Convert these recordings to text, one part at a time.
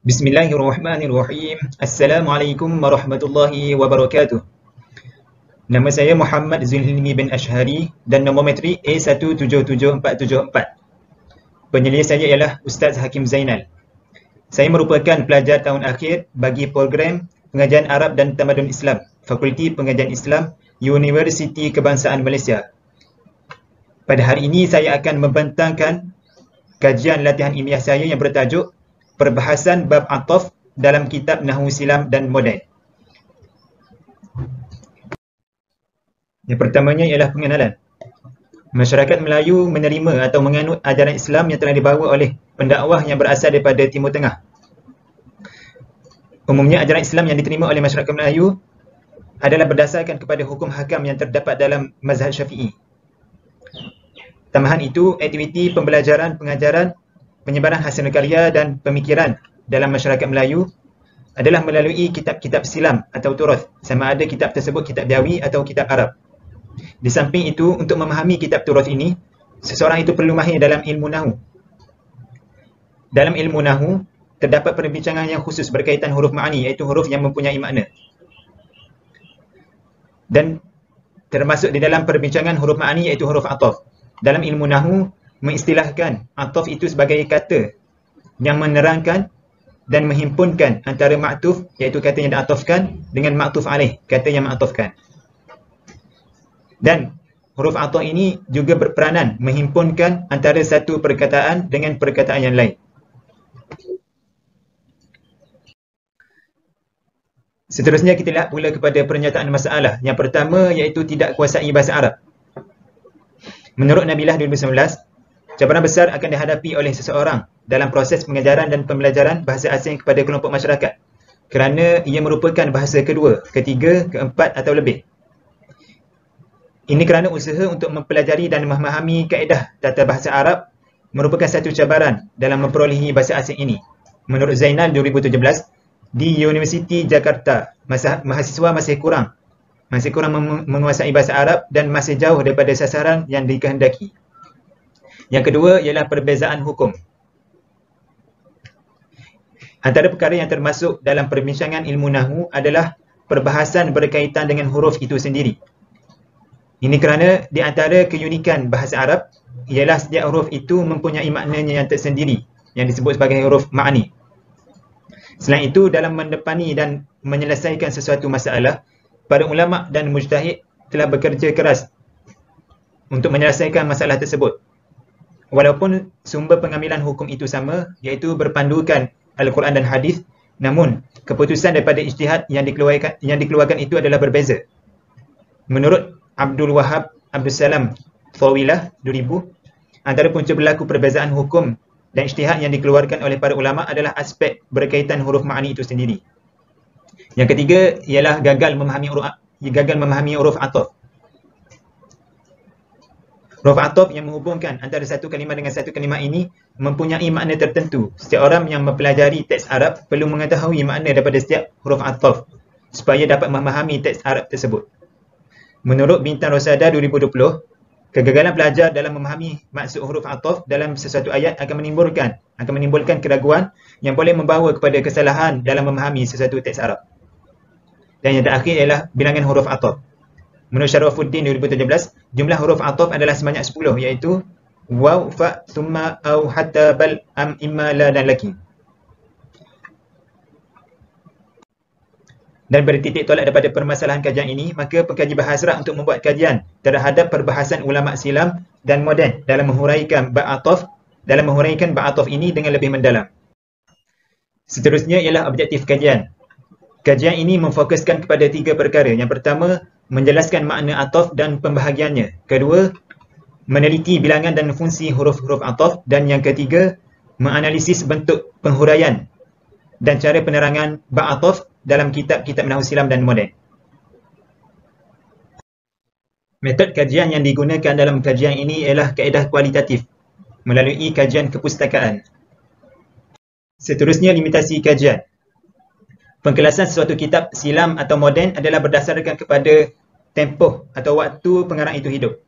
Bismillahirrahmanirrahim. Assalamualaikum warahmatullahi wabarakatuh. Nama saya Muhammad Zulhilmi bin Ashhari dan nombor matrik A177474. Penyelidik saya ialah Ustaz Hakim Zainal. Saya merupakan pelajar tahun akhir bagi program Pengajian Arab dan Tamadun Islam, Fakulti Pengajian Islam, Universiti Kebangsaan Malaysia. Pada hari ini saya akan membentangkan kajian latihan ilmiah saya yang bertajuk Perbahasan Bab Ataf dalam kitab Nahwu Silam dan Moden. Yang pertamanya ialah pengenalan. Masyarakat Melayu menerima atau menganut ajaran Islam yang telah dibawa oleh pendakwah yang berasal daripada Timur Tengah. Umumnya ajaran Islam yang diterima oleh masyarakat Melayu adalah berdasarkan kepada hukum hakam yang terdapat dalam mazhab Syafi'i. Tambahan itu, aktiviti pembelajaran, pengajaran, penyebaran hasil karya dan pemikiran dalam masyarakat Melayu adalah melalui kitab-kitab silam atau turath, sama ada kitab tersebut kitab Jawi atau kitab Arab. Di samping itu, untuk memahami kitab turath ini, seseorang itu perlu mahir dalam ilmu Nahwu. Dalam ilmu Nahwu, terdapat perbincangan yang khusus berkaitan huruf ma'ani, iaitu huruf yang mempunyai makna. Dan termasuk di dalam perbincangan huruf ma'ani iaitu huruf ataf. Dalam ilmu Nahwu, mengistilahkan ataf itu sebagai kata yang menerangkan dan menghimpunkan antara ma'tuf, iaitu kata yang diatafkan, dengan ma'tuf alaih, kata yang ma'tafkan. Dan huruf ataf ini juga berperanan menghimpunkan antara satu perkataan dengan perkataan yang lain. Seterusnya kita lihat pula kepada pernyataan masalah. Yang pertama iaitu tidak kuasai bahasa Arab. Menurut Nabilah 2019, cabaran besar akan dihadapi oleh seseorang dalam proses pengajaran dan pembelajaran bahasa asing kepada kelompok masyarakat kerana ia merupakan bahasa kedua, ketiga, keempat atau lebih. Ini kerana usaha untuk mempelajari dan memahami kaedah tata bahasa Arab merupakan satu cabaran dalam memperolehi bahasa asing ini. Menurut Zainal 2017, di Universiti Jakarta, mahasiswa masih kurang menguasai bahasa Arab dan masih jauh daripada sasaran yang dikehendaki. Yang kedua ialah perbezaan hukum. Antara perkara yang termasuk dalam perbincangan ilmu Nahwu adalah perbahasan berkaitan dengan huruf itu sendiri. Ini kerana di antara keunikan bahasa Arab ialah setiap huruf itu mempunyai maknanya yang tersendiri yang disebut sebagai huruf ma'ani. Selain itu, dalam mendepani dan menyelesaikan sesuatu masalah, para ulama dan mujtahid telah bekerja keras untuk menyelesaikan masalah tersebut. Walaupun sumber pengambilan hukum itu sama, iaitu berpandukan Al-Quran dan Hadis, namun keputusan daripada ijtihad yang dikeluarkan itu adalah berbeza. Menurut Abdul Wahab Abdul Salam Thawilah 2000, antara punca berlaku perbezaan hukum dan ijtihad yang dikeluarkan oleh para ulama adalah aspek berkaitan huruf ma'ani itu sendiri. Yang ketiga ialah gagal memahami huruf ataf. Huruf ataf yang menghubungkan antara satu kalimah dengan satu kalimah ini mempunyai makna tertentu. Setiap orang yang mempelajari teks Arab perlu mengetahui makna daripada setiap huruf ataf supaya dapat memahami teks Arab tersebut. Menurut Bintang Rosada 2020, kegagalan pelajar dalam memahami maksud huruf ataf dalam sesuatu ayat akan menimbulkan keraguan yang boleh membawa kepada kesalahan dalam memahami sesuatu teks Arab. Dan yang terakhir ialah bilangan huruf ataf. Menurut Syarafuddin 2017, jumlah huruf ataf adalah sebanyak 10, iaitu waw, fa, thumma, au, hatta, bal, am, imma, la dan laki. Dan bertitik tolak daripada permasalahan kajian ini, maka pengkaji berhasrat untuk membuat kajian terhadap perbahasan ulama silam dan moden dalam menguraikan bab ataf ini dengan lebih mendalam. Seterusnya ialah objektif kajian. Kajian ini memfokuskan kepada tiga perkara. Yang pertama, menjelaskan makna ataf dan pembahagiannya. Kedua, meneliti bilangan dan fungsi huruf-huruf ataf. Dan yang ketiga, menganalisis bentuk penghuraian dan cara penerangan bab ataf dalam kitab-kitab Nahwu Silam dan Moden. Metod kajian yang digunakan dalam kajian ini ialah kaedah kualitatif melalui kajian kepustakaan. Seterusnya, limitasi kajian. Pengkelasan sesuatu kitab silam atau moden adalah berdasarkan kepada tempoh atau waktu pengarang itu hidup.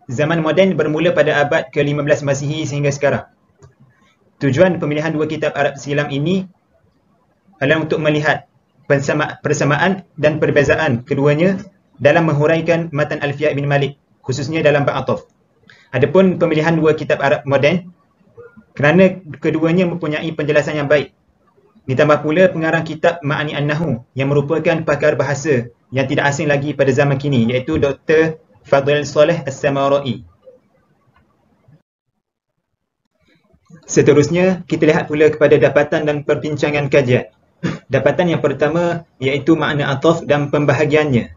Zaman moden bermula pada abad ke-15 Masihi sehingga sekarang. Tujuan pemilihan dua kitab Arab silam ini adalah untuk melihat persamaan dan perbezaan keduanya dalam menghuraikan matan Alfiah Ibn Malik, khususnya dalam bab ataf. Adapun pemilihan dua kitab Arab moden kerana keduanya mempunyai penjelasan yang baik. Ditambah pula pengarang kitab Ma'ani An-Nahu yang merupakan pakar bahasa yang tidak asing lagi pada zaman kini, iaitu Dr. Fadil Saleh As-Samarai. Seterusnya, kita lihat pula kepada dapatan dan perbincangan kajian. Dapatan yang pertama iaitu makna ataf dan pembahagiannya.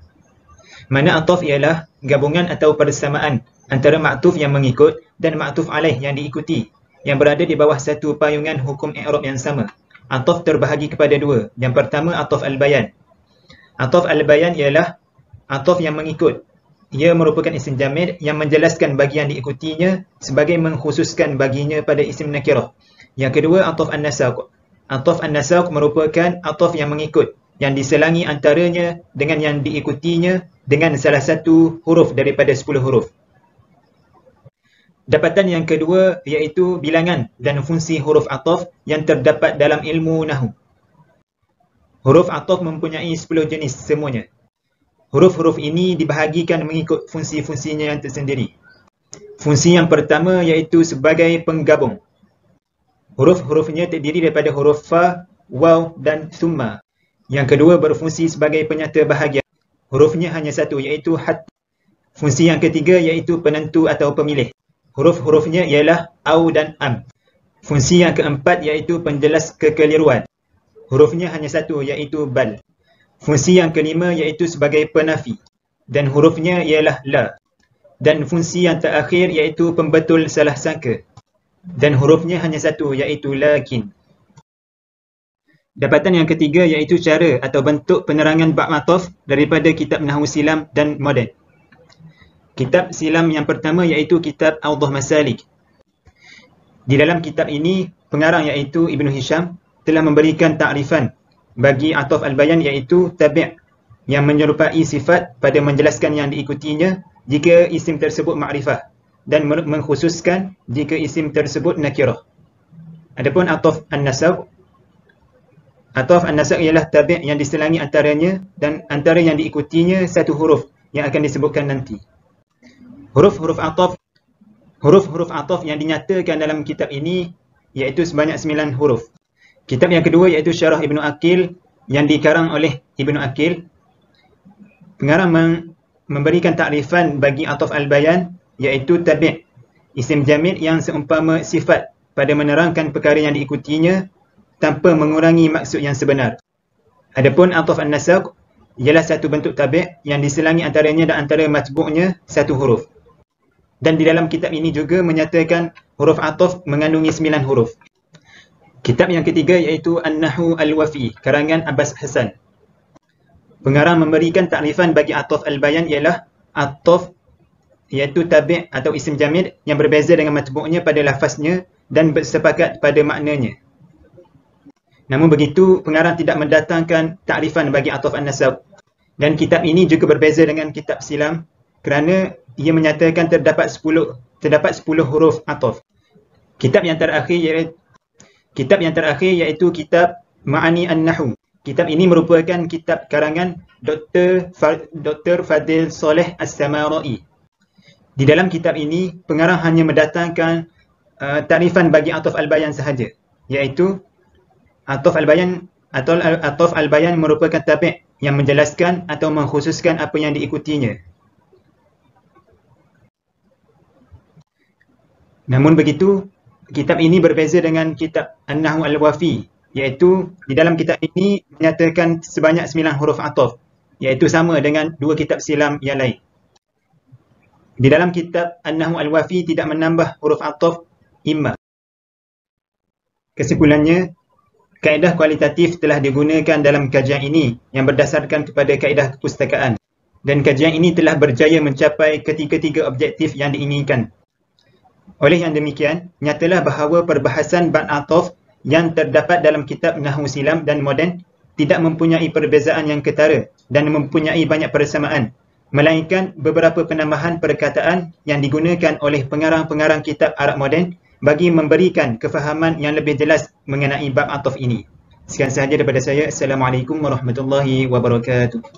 Makna ataf ialah gabungan atau persamaan antara maktuf yang mengikut dan maktuf alaih yang diikuti, yang berada di bawah satu payungan hukum i'rab yang sama. Ataf terbahagi kepada dua. Yang pertama, ataf al-bayan. Ataf al-bayan ialah ataf yang mengikut. Ia merupakan isim jamid yang menjelaskan bagi yang diikutinya sebagai mengkhususkan baginya pada isim nakirah. Yang kedua, ataf an-nasaq. Ataf an-nasaq merupakan ataf yang mengikut, yang diselangi antaranya dengan yang diikutinya dengan salah satu huruf daripada 10 huruf. Dapatan yang kedua iaitu bilangan dan fungsi huruf ataf yang terdapat dalam ilmu nahwu. Huruf ataf mempunyai 10 jenis semuanya. Huruf-huruf ini dibahagikan mengikut fungsi-fungsinya yang tersendiri. Fungsi yang pertama iaitu sebagai penggabung. Huruf-hurufnya terdiri daripada huruf fa, waw dan thumma. Yang kedua berfungsi sebagai penyata bahagian. Hurufnya hanya satu iaitu hat. Fungsi yang ketiga iaitu penentu atau pemilih. Huruf-hurufnya ialah au dan am. Fungsi yang keempat iaitu penjelas kekeliruan. Hurufnya hanya satu iaitu bal. Fungsi yang kelima iaitu sebagai penafi. Dan hurufnya ialah la. Dan fungsi yang terakhir iaitu pembetul salah sangka. Dan hurufnya hanya satu iaitu lakin. Dapatan yang ketiga iaitu cara atau bentuk penerangan bab ataf daripada kitab Nahwu Silam dan Moden. Kitab Silam yang pertama iaitu kitab Awdah Masalik. Di dalam kitab ini, pengarang iaitu Ibn Hisham telah memberikan takrifan bagi ataf al-bayan iaitu tabi' yang menyerupai sifat pada menjelaskan yang diikutinya jika isim tersebut ma'rifah dan mengkhususkan jika isim tersebut nakirah. Adapun ataf an-nasaq, ataf an-nasaq ialah tabi' yang diselangi antaranya dan antara yang diikutinya satu huruf yang akan disebutkan nanti. Huruf-huruf ataf yang dinyatakan dalam kitab ini iaitu sebanyak 9 huruf. Kitab yang kedua iaitu Syarah Ibnu Aqil yang dikarang oleh Ibnu Aqil. Pengarang memberikan takrifan bagi ataf al-bayan iaitu tabi', isim jamid yang seumpama sifat pada menerangkan perkara yang diikutinya tanpa mengurangi maksud yang sebenar. Adapun ataf an-nasaq ialah satu bentuk tabi' yang diselangi antaranya dan antara matbu'nya satu huruf. Dan di dalam kitab ini juga menyatakan huruf ataf mengandungi 9 huruf. Kitab yang ketiga iaitu An-Nahwu Al-Wafi, karangan Abbas Hasan. Pengarang memberikan takrifan bagi ataf al-bayan ialah ataf iaitu tabi' atau isim jamid yang berbeza dengan matbu'nya pada lafaznya dan bersepakat pada maknanya. Namun begitu, pengarang tidak mendatangkan takrifan bagi ataf an-nasab. Dan kitab ini juga berbeza dengan kitab Silam kerana ia menyatakan terdapat 10 huruf ataf. Kitab yang terakhir iaitu kitab Ma'ani An-Nahu. Kitab ini merupakan kitab karangan Dr. Fadil Saleh As-Samarai. Di dalam kitab ini, pengarang hanya mendatangkan takrifan bagi ataf al-bayan sahaja, iaitu ataf al-bayan merupakan tabi' yang menjelaskan atau mengkhususkan apa yang diikutinya. Namun begitu, kitab ini berbeza dengan kitab An-Nahwu Al-Wafi, iaitu di dalam kitab ini menyatakan sebanyak 9 huruf ataf, iaitu sama dengan dua kitab Silam yang lain. Di dalam kitab An-Nahwu Al-Wafi tidak menambah huruf ataf imma. Kesimpulannya, kaedah kualitatif telah digunakan dalam kajian ini yang berdasarkan kepada kaedah kepustakaan. Dan kajian ini telah berjaya mencapai ketiga-tiga objektif yang diinginkan. Oleh yang demikian, nyatalah bahawa perbahasan bab ataf yang terdapat dalam kitab Nahwu Silam dan Moden tidak mempunyai perbezaan yang ketara dan mempunyai banyak persamaan, melainkan beberapa penambahan perkataan yang digunakan oleh pengarang-pengarang kitab Arab moden bagi memberikan kefahaman yang lebih jelas mengenai bab ataf ini. Sekian sahaja daripada saya. Assalamualaikum warahmatullahi wabarakatuh.